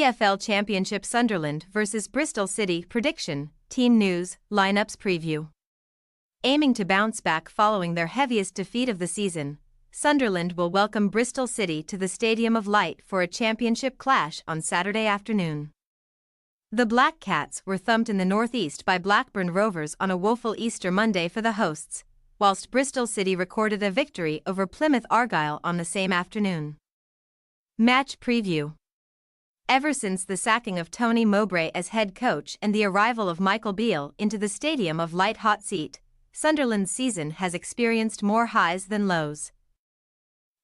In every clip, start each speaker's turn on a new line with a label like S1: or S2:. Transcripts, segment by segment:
S1: EFL Championship Sunderland vs Bristol City prediction, team news, lineups preview. Aiming to bounce back following their heaviest defeat of the season, Sunderland will welcome Bristol City to the Stadium of Light for a championship clash on Saturday afternoon. The Black Cats were thumped in the northeast by Blackburn Rovers on a woeful Easter Monday for the hosts, whilst Bristol City recorded a victory over Plymouth Argyle on the same afternoon. Match preview. Ever since the sacking of Tony Mowbray as head coach and the arrival of Michael Beale into the Stadium of Light hot seat, Sunderland's season has experienced more highs than lows.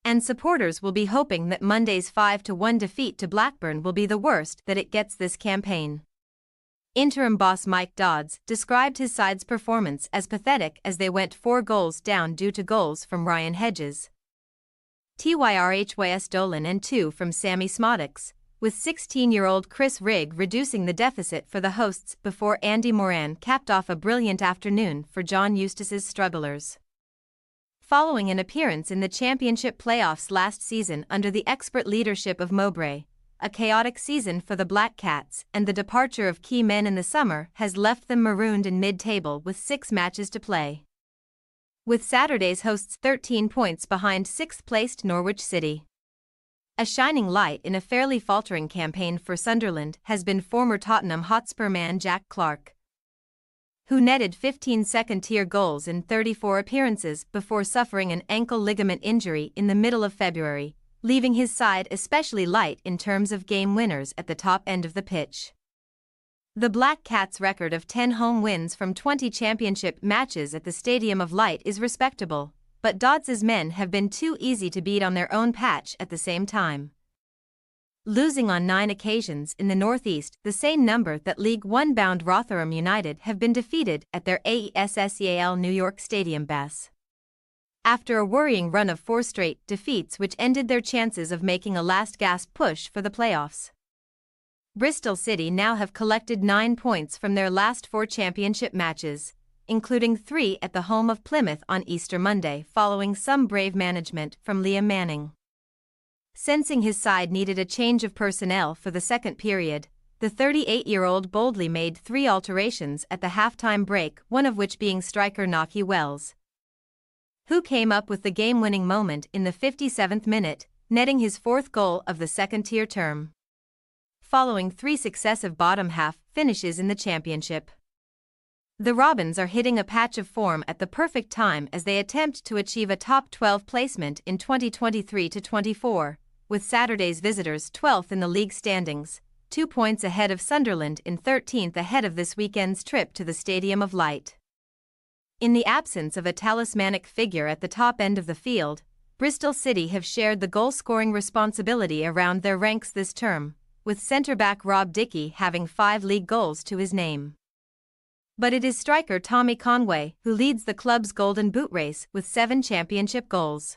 S1: And supporters will be hoping that Monday's 5-1 defeat to Blackburn will be the worst that it gets this campaign. Interim boss Mike Dodds described his side's performance as pathetic as they went 4 goals down due to goals from Ryan Hedges, Tyrhys Dolan and 2 from Sammy Smodics, with 16-year-old Chris Rigg reducing the deficit for the hosts before Andy Moran capped off a brilliant afternoon for John Eustace's strugglers. Following an appearance in the championship playoffs last season under the expert leadership of Mowbray, a chaotic season for the Black Cats and the departure of key men in the summer has left them marooned in mid-table with 6 matches to play, with Saturday's hosts 13 points behind 6th-placed Norwich City. A shining light in a fairly faltering campaign for Sunderland has been former Tottenham Hotspur man Jack Clarke, who netted 15 second-tier goals in 34 appearances before suffering an ankle ligament injury in the middle of February, leaving his side especially light in terms of game winners at the top end of the pitch. The Black Cats' record of 10 home wins from 20 championship matches at the Stadium of Light is respectable, but Dodds's men have been too easy to beat on their own patch at the same time, losing on 9 occasions in the northeast, the same number that League One-bound Rotherham United have been defeated at their AESSEAL New York Stadium base. After a worrying run of 4 straight defeats which ended their chances of making a last-gasp push for the playoffs, Bristol City now have collected 9 points from their last 4 championship matches, including 3 at the home of Plymouth on Easter Monday following some brave management from Liam Manning. Sensing his side needed a change of personnel for the second period, the 38-year-old boldly made 3 alterations at the halftime break, one of which being striker Nahki Wells, who came up with the game-winning moment in the 57th minute, netting his 4th goal of the second-tier term, following 3 successive bottom-half finishes in the championship. The Robins are hitting a patch of form at the perfect time as they attempt to achieve a top 12 placement in 2023-24, with Saturday's visitors 12th in the league standings, 2 points ahead of Sunderland in 13th ahead of this weekend's trip to the Stadium of Light. In the absence of a talismanic figure at the top end of the field, Bristol City have shared the goal-scoring responsibility around their ranks this term, with centre-back Rob Dickie having 5 league goals to his name. But it is striker Tommy Conway who leads the club's Golden Boot race with 7 championship goals.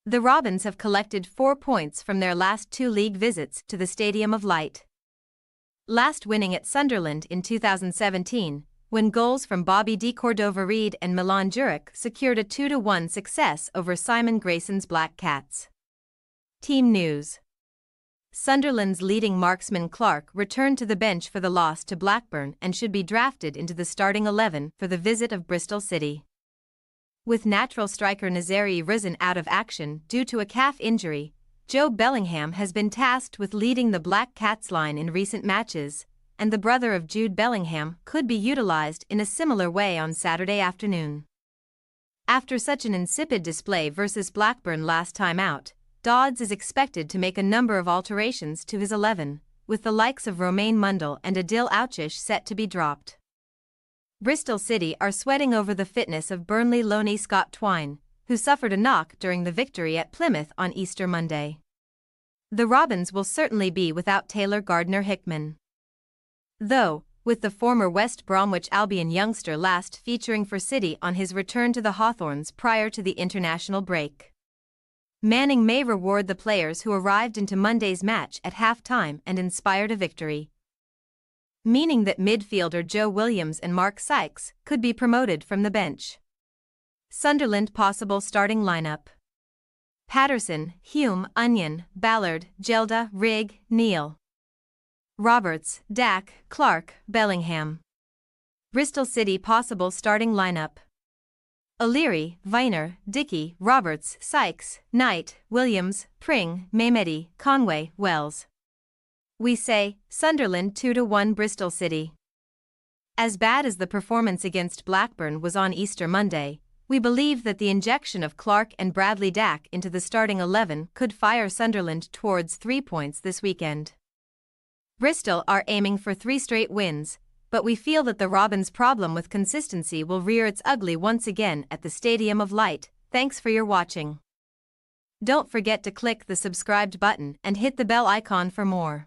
S1: The Robins have collected 4 points from their last 2 league visits to the Stadium of Light, last winning at Sunderland in 2017, when goals from Bobby de Cordova-Reid and Milan Djuric secured a 2-1 success over Simon Grayson's Black Cats. Team news. Sunderland's leading marksman Clarke returned to the bench for the loss to Blackburn and should be drafted into the starting 11 for the visit of Bristol City. With natural striker Nazeri risen out of action due to a calf injury, Joe Bellingham has been tasked with leading the Black Cats line in recent matches, and the brother of Jude Bellingham could be utilised in a similar way on Saturday afternoon. After such an insipid display versus Blackburn last time out, Dodds is expected to make a number of alterations to his 11, with the likes of Romain Mundle and Adil Ouchish set to be dropped. Bristol City are sweating over the fitness of Burnley loanee Scott Twine, who suffered a knock during the victory at Plymouth on Easter Monday. The Robins will certainly be without Taylor Gardner-Hickman, though, with the former West Bromwich Albion youngster last featuring for City on his return to the Hawthorns prior to the international break. Manning may reward the players who arrived into Monday's match at half-time and inspired a victory, meaning that midfielder Joe Williams and Mark Sykes could be promoted from the bench. Sunderland possible starting lineup: Patterson, Hume, Onion, Ballard, Gelda, Rigg, Neal. Roberts, Dack, Clark, Bellingham. Bristol City possible starting lineup: O'Leary, Viner, Dickey, Roberts, Sykes, Knight, Williams, Pring, Mehmedi, Conway, Wells. We say, Sunderland 2-1 Bristol City. As bad as the performance against Blackburn was on Easter Monday, we believe that the injection of Clark and Bradley Dack into the starting 11 could fire Sunderland towards 3 points this weekend. Bristol are aiming for 3 straight wins, but we feel that the Robins' problem with consistency will rear its ugly once again at the Stadium of Light. Thanks for your watching. Don't forget to click the subscribed button and hit the bell icon for more.